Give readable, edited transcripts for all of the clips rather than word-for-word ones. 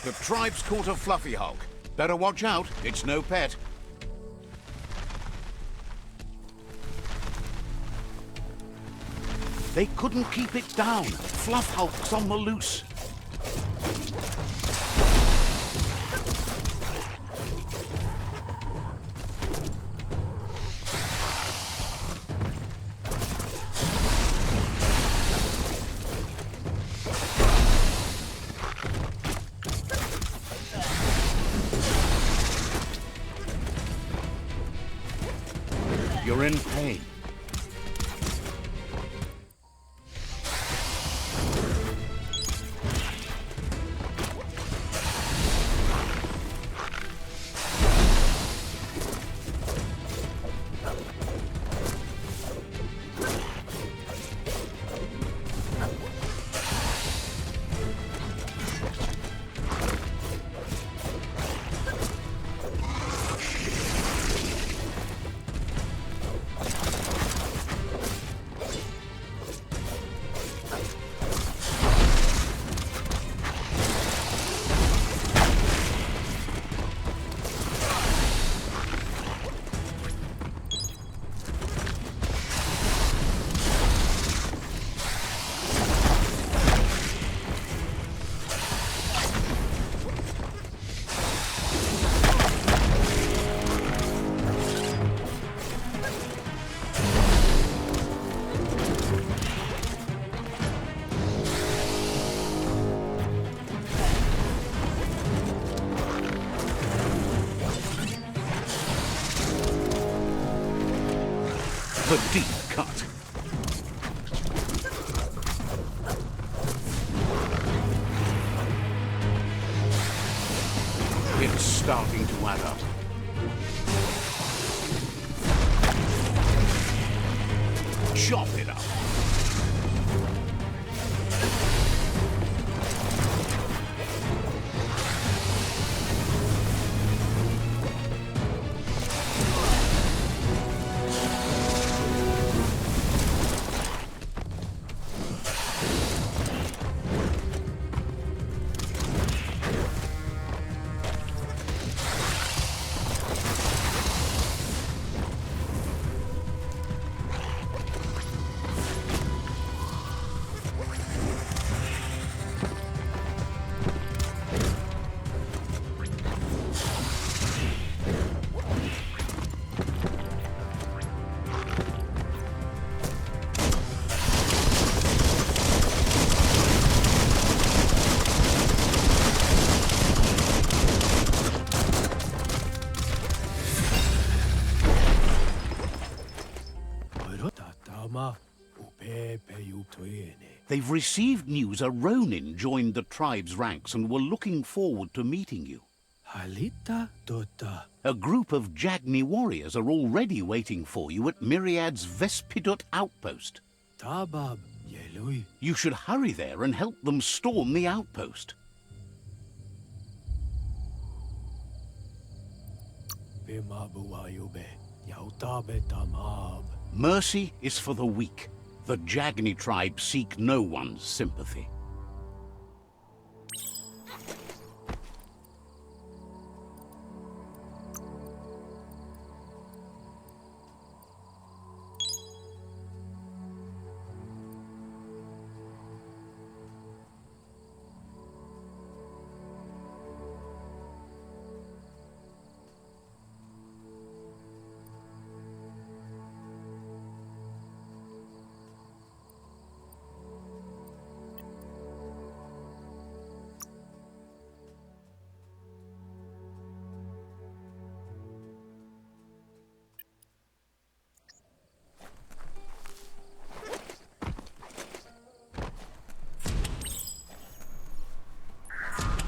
The tribe's caught a fluffy hulk. Better watch out, it's no pet. They couldn't keep it down. Fluff hulk's on the loose. You're in pain. The deep cut. It's starting to add up. Chop it up. They've received news a Ronin joined the tribe's ranks and were looking forward to meeting you. A group of Jagni warriors are already waiting for you at Myriad's Vespidut outpost. You should hurry there and help them storm the outpost. Mercy is for the weak. The Jagni tribe seek no one's sympathy.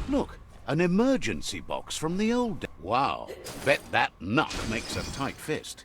Look, an emergency box from the old days. Wow, bet that nut makes a tight fist.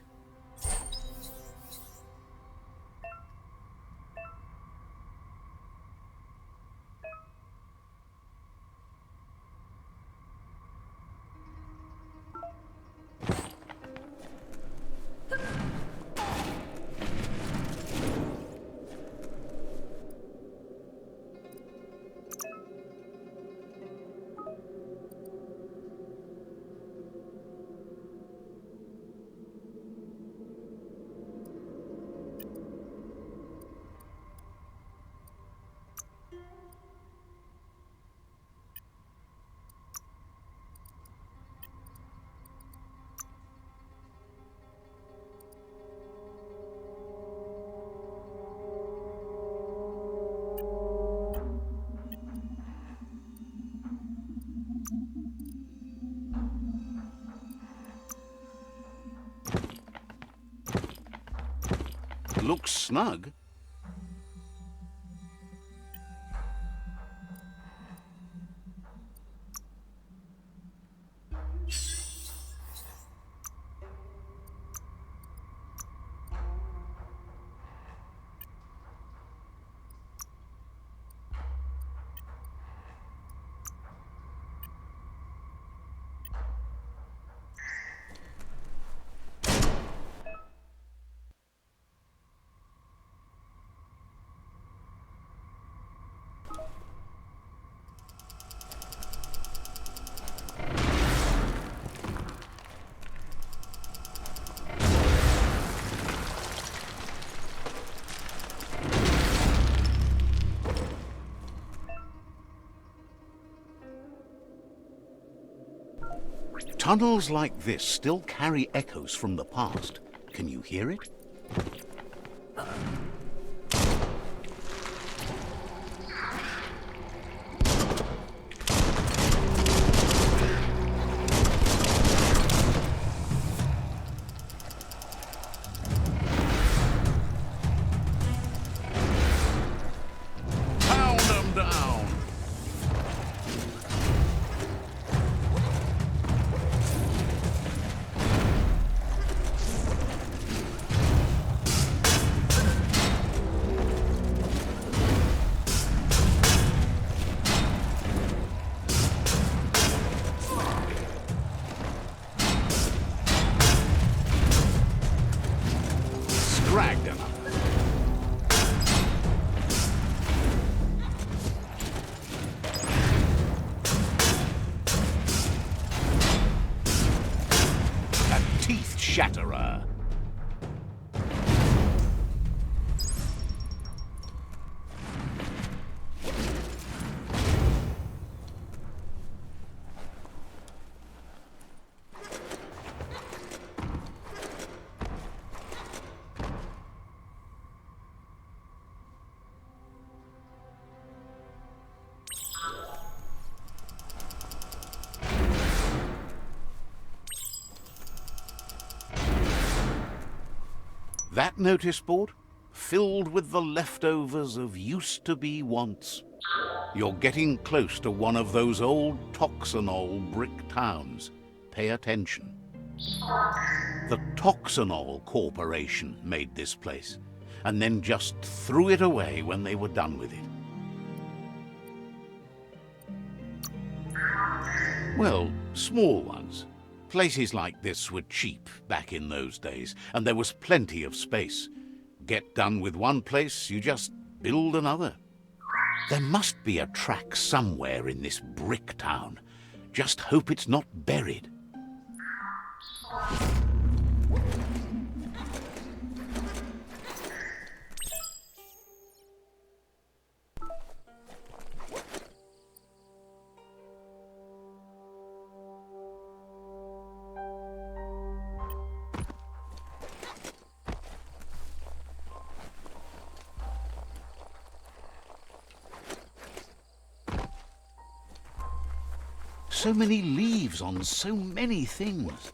Looks snug. Tunnels like this still carry echoes from the past. Can you hear it? Pound them down! Scragged enough. A teeth shatterer. That notice board, filled with the leftovers of used-to-be wants. You're getting close to one of those old Toxanol brick towns. Pay attention. The Toxanol Corporation made this place, and then just threw it away when they were done with it. Well, small ones. Places like this were cheap back in those days, and there was plenty of space. Get done with one place, you just build another. There must be a track somewhere in this brick town. Just hope it's not buried. So many leaves on so many things.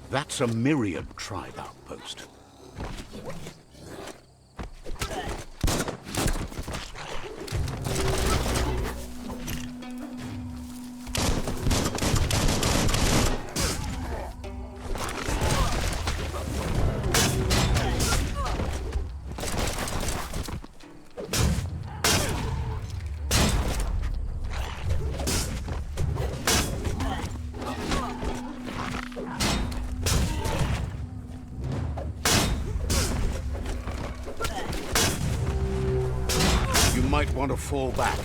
That's a Myriad tribe outpost. Might want to fall back.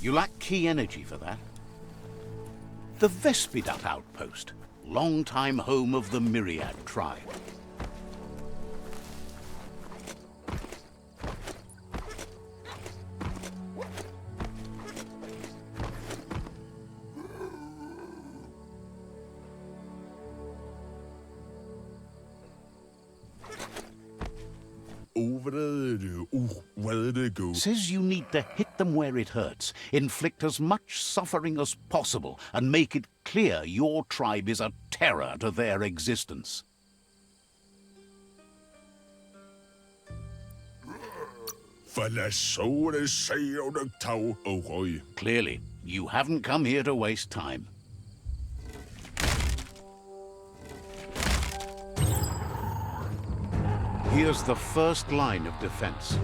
You lack key energy for that. The Vespidut outpost, long-time home of the Myriad tribe. Says you need to hit them where it hurts, inflict as much suffering as possible, and make it clear your tribe is a terror to their existence. Clearly, you haven't come here to waste time. Here's the first line of defense.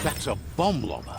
That's a bomb lobber.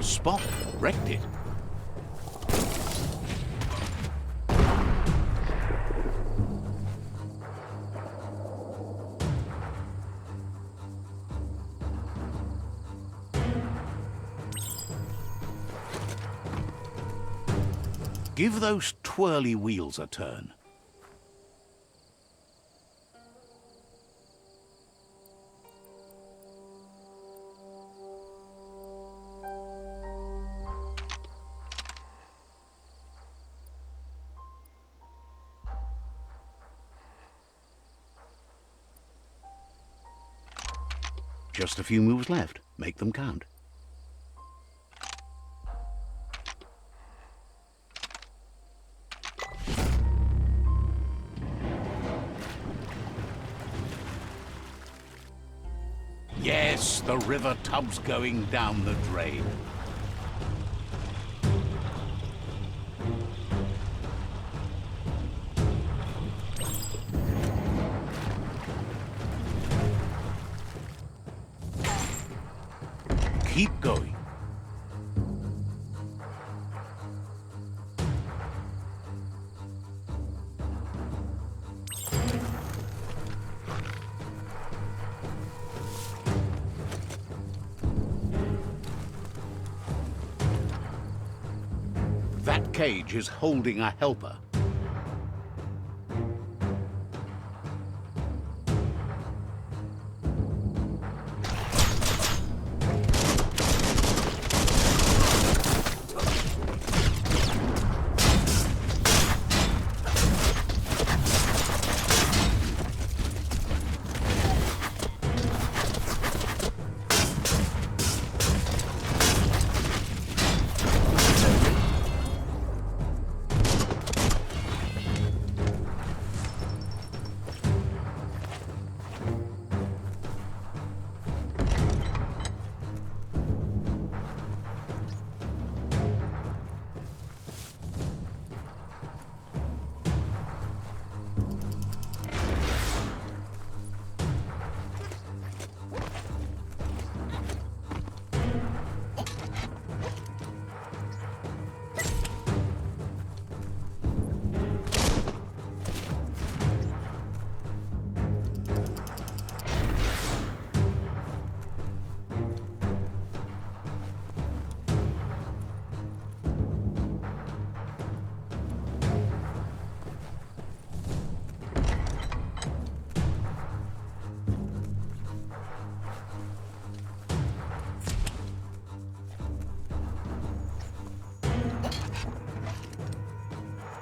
Spot wrecked it. Give those twirly wheels a turn. Just a few moves left. Make them count. Yes, the river tub's going down the drain. Keep going. That cage is holding a helper.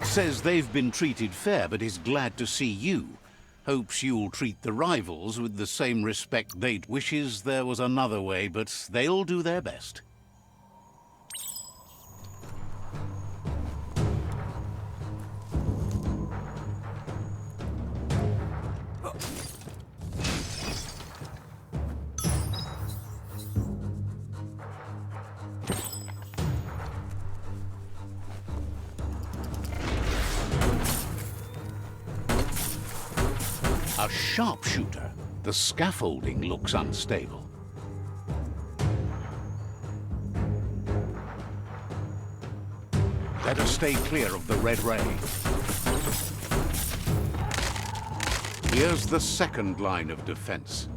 Says they've been treated fair, but is glad to see you. Hopes you'll treat the rivals with the same respect they'd wishes there was another way, but they'll do their best. A sharpshooter. The scaffolding looks unstable. Better stay clear of the red ray. Here's the second line of defense.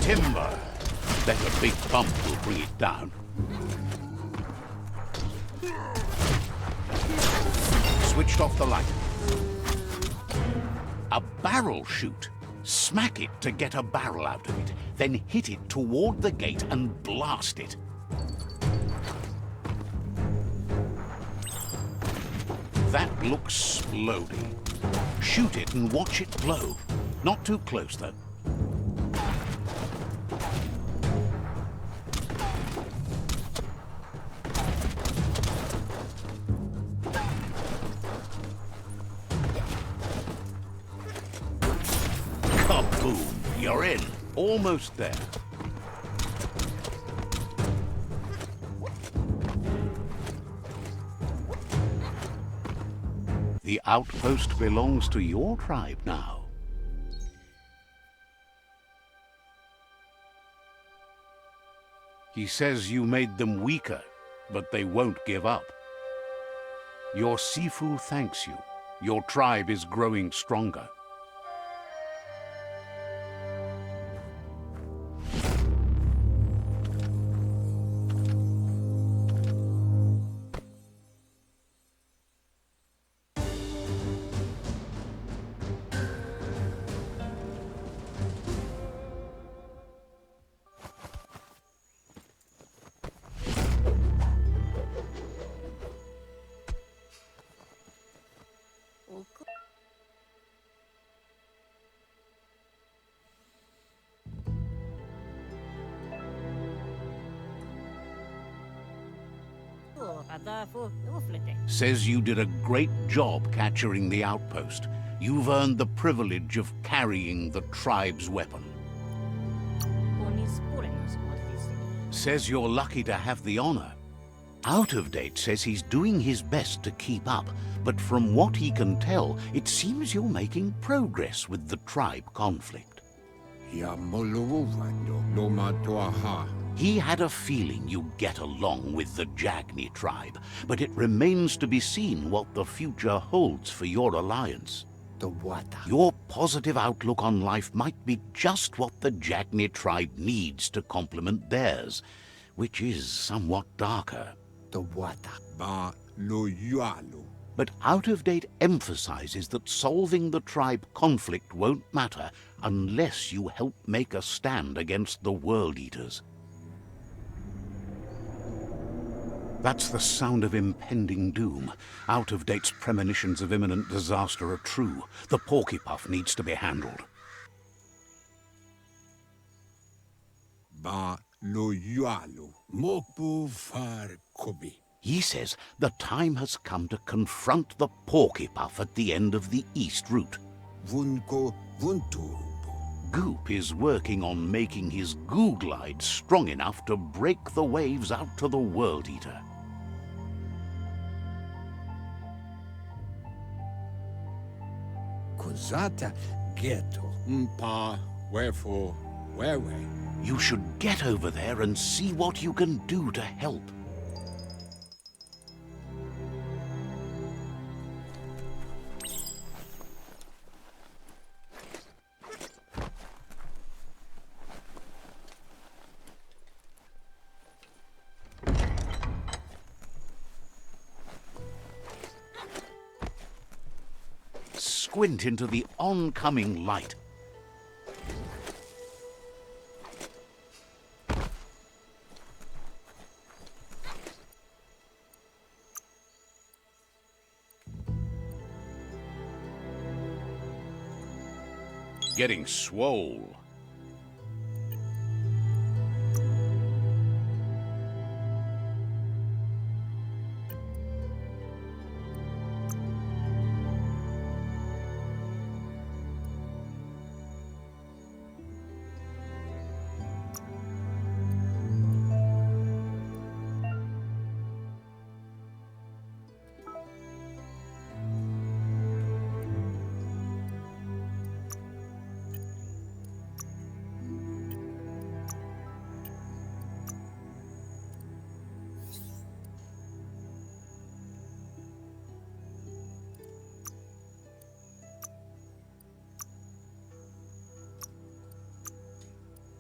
Timber. Bet a big bump will bring it down. Switched off the light. A barrel shoot. Smack it to get a barrel out of it, then hit it toward the gate and blast it. That looks splody. Shoot it and watch it blow. Not too close, though. Kaboom! You're in. Almost there. The outpost belongs to your tribe now. He says you made them weaker, but they won't give up. Your Sifu thanks you. Your tribe is growing stronger. Says you did a great job capturing the outpost. You've earned the privilege of carrying the tribe's weapon. Says you're lucky to have the honor. Out of Date says he's doing his best to keep up, but from what he can tell, it seems you're making progress with the tribe conflict. He had a feeling you'd get along with the Jagni tribe, but it remains to be seen what the future holds for your alliance. Your positive outlook on life might be just what the Jagni tribe needs to complement theirs, which is somewhat darker. But Out of Date emphasizes that solving the tribe conflict won't matter unless you help make a stand against the World Eaters. That's the sound of impending doom. Out of Date's premonitions of imminent disaster are true. The Porkypuff needs to be handled. He says the time has come to confront the Porkypuff at the end of the East Route. Goop is working on making his goo glide strong enough to break the waves out to the World Eater. You should get over there and see what you can do to help. Squint into the oncoming light. Getting swole.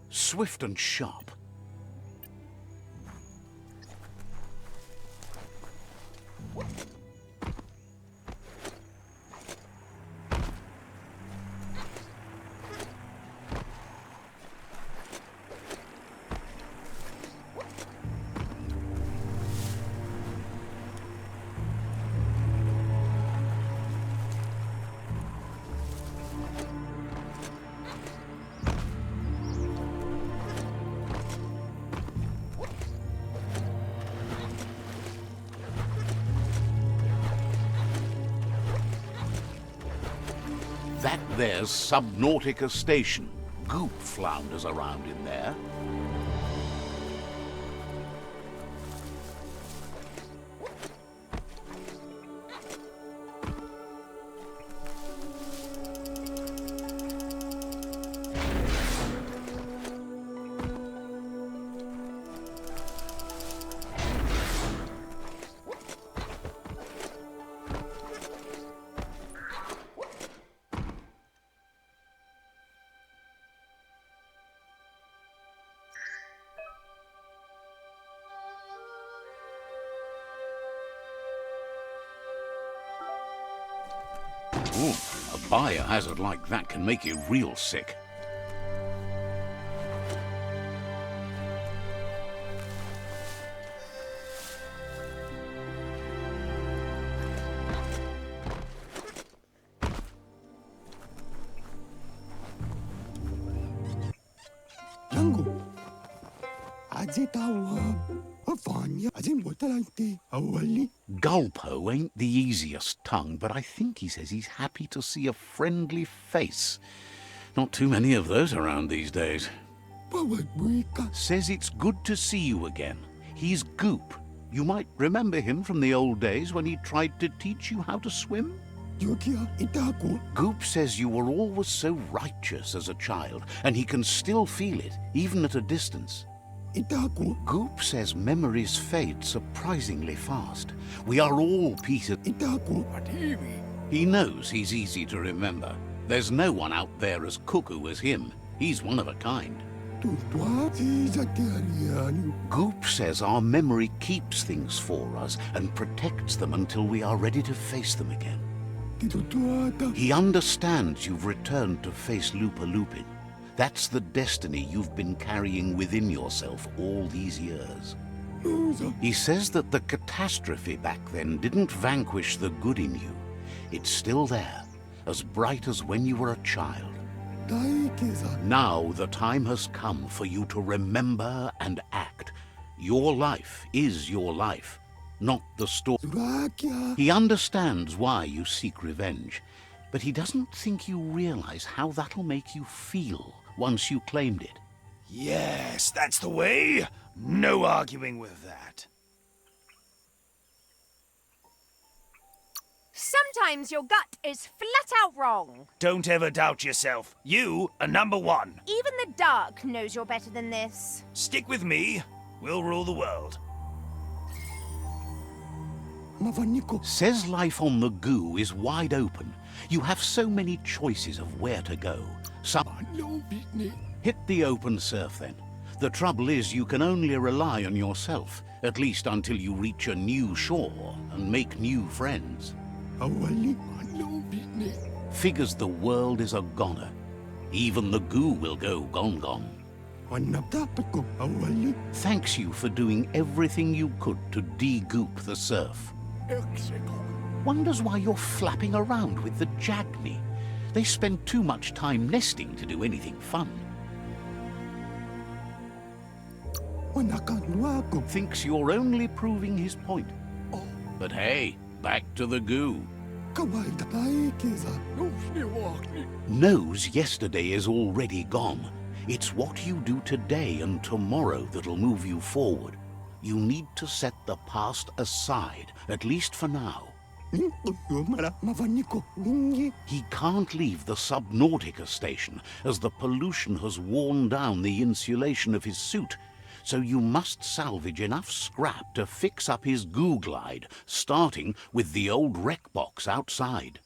Swift and sharp. That there's Subnautica Station. Goop flounders around in there. Ooh, a biohazard like that can make you real sick. Gulpo ain't the easiest tongue, but I think he says he's happy to see a friendly face. Not too many of those around these days. Says it's good to see you again. He's Goop. You might remember him from the old days when he tried to teach you how to swim. Goop says you were always so righteous as a child, and he can still feel it, even at a distance. Goop says memories fade surprisingly fast. We are all Peter. He knows he's easy to remember. There's no one out there as cuckoo as him. He's one of a kind. Goop says our memory keeps things for us and protects them until we are ready to face them again. He understands you've returned to face Lupa Lupin. That's the destiny you've been carrying within yourself all these years. He says that the catastrophe back then didn't vanquish the good in you. It's still there, as bright as when you were a child. Now the time has come for you to remember and act. Your life is your life, not the story. He understands why you seek revenge, but he doesn't think you realize how that'll make you feel once you claimed it. Yes, that's the way. No arguing with that. Sometimes your gut is flat out wrong. Don't ever doubt yourself. You are number one. Even the dark knows you're better than this. Stick with me. We'll rule the world. Says life on the goo is wide open. You have so many choices of where to go. Hit the open surf then. The trouble is you can only rely on yourself, at least until you reach a new shore and make new friends. Figures the world is a goner. Even the goo will go gone. Thanks you for doing everything you could to de-goop the surf. Wonders why you're flapping around with the Jagni. They spend too much time nesting to do anything fun. Thinks you're only proving his point. But hey, back to the goo. Knows yesterday is already gone. It's what you do today and tomorrow that'll move you forward. You need to set the past aside, at least for now. He can't leave the Subnautica Station, as the pollution has worn down the insulation of his suit, so you must salvage enough scrap to fix up his goo glide, starting with the old wreck box outside.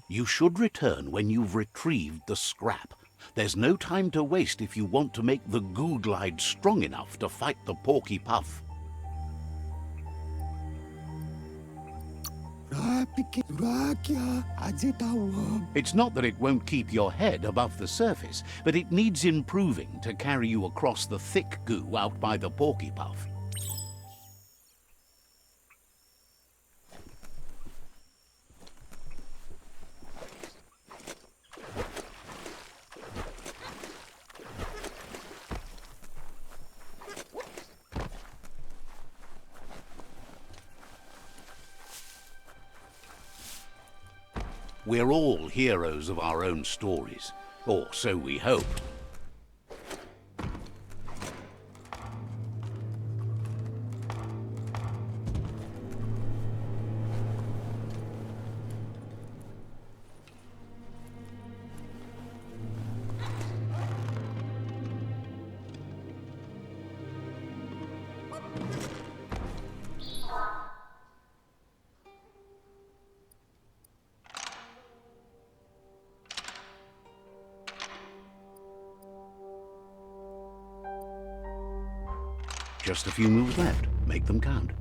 You should return when you've retrieved the scrap. There's no time to waste if you want to make the goo glide strong enough to fight the Porky Puff. It's not that it won't keep your head above the surface, but it needs improving to carry you across the thick goo out by the Porky Puff. We're all heroes of our own stories, or so we hope. Just a few moves left. Make them count.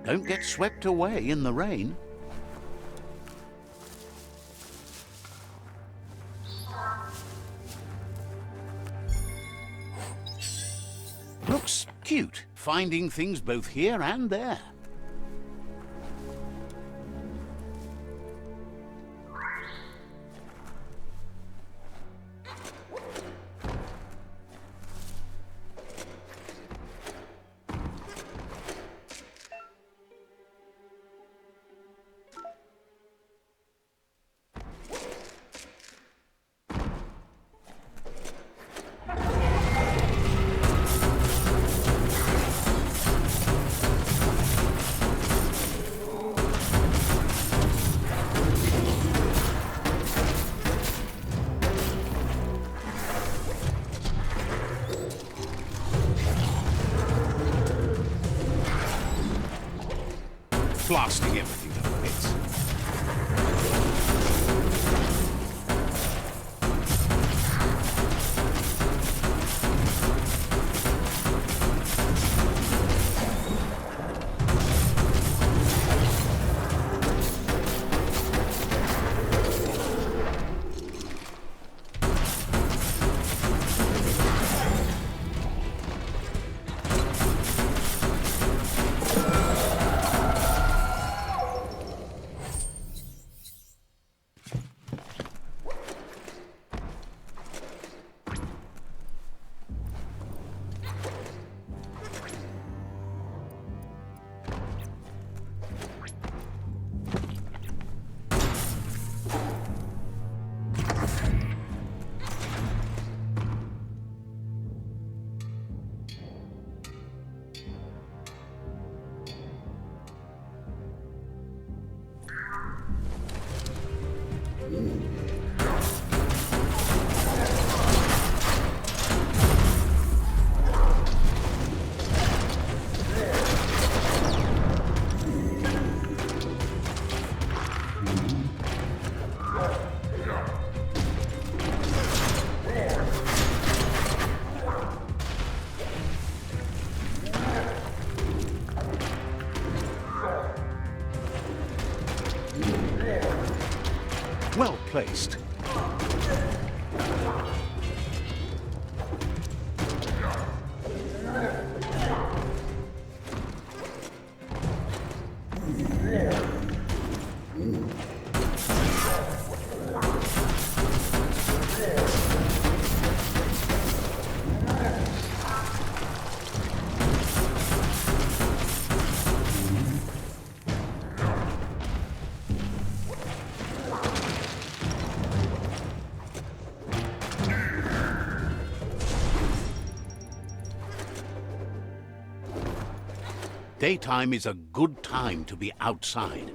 Don't get swept away in the rain. Looks cute, finding things both here and there. Well placed. Daytime is a good time to be outside.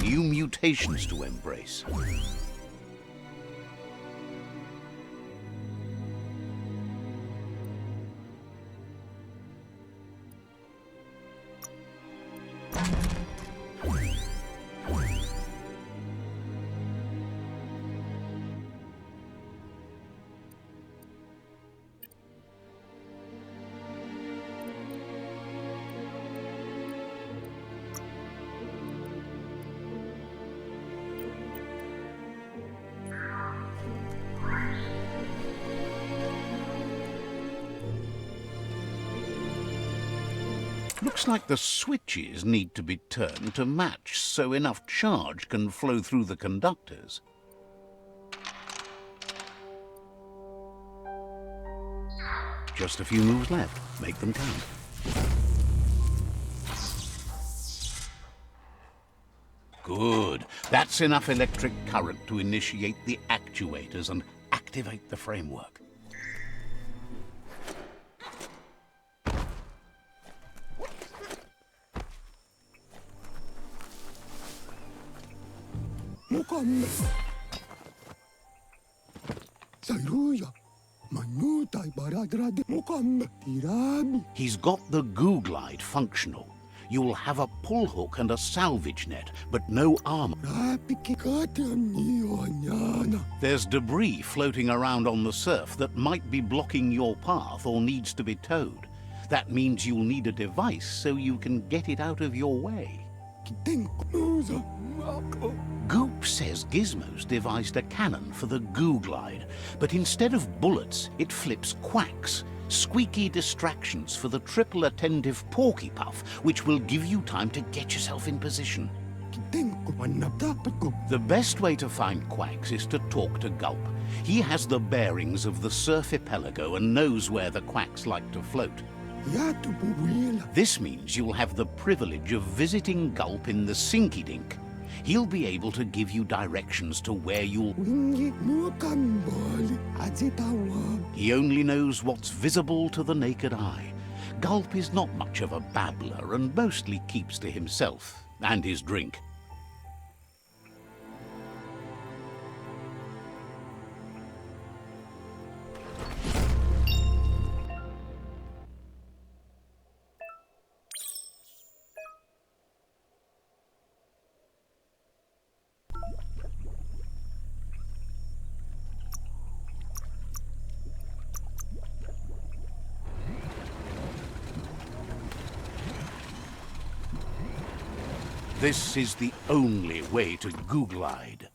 New mutations to embrace. Looks like the switches need to be turned to match so enough charge can flow through the conductors. Just a few moves left. Make them count. Good. That's enough electric current to initiate the actuators and activate the framework. He's got the goo glide functional. You'll have a pull hook and a salvage net, but no armor. There's debris floating around on the surf that might be blocking your path or needs to be towed. That means you'll need a device so you can get it out of your way. Goop says Gizmo's devised a cannon for the goo glide, but instead of bullets, it flips quacks, squeaky distractions for the triple attentive porky puff, which will give you time to get yourself in position. The best way to find quacks is to talk to Gulp. He has the bearings of the surf archipelago and knows where the quacks like to float. This means you'll have the privilege of visiting Gulp in the Sinky Dink. He'll be able to give you directions to where you'll... He only knows what's visible to the naked eye. Gulp is not much of a babbler and mostly keeps to himself and his drink. This is the only way to goo glide.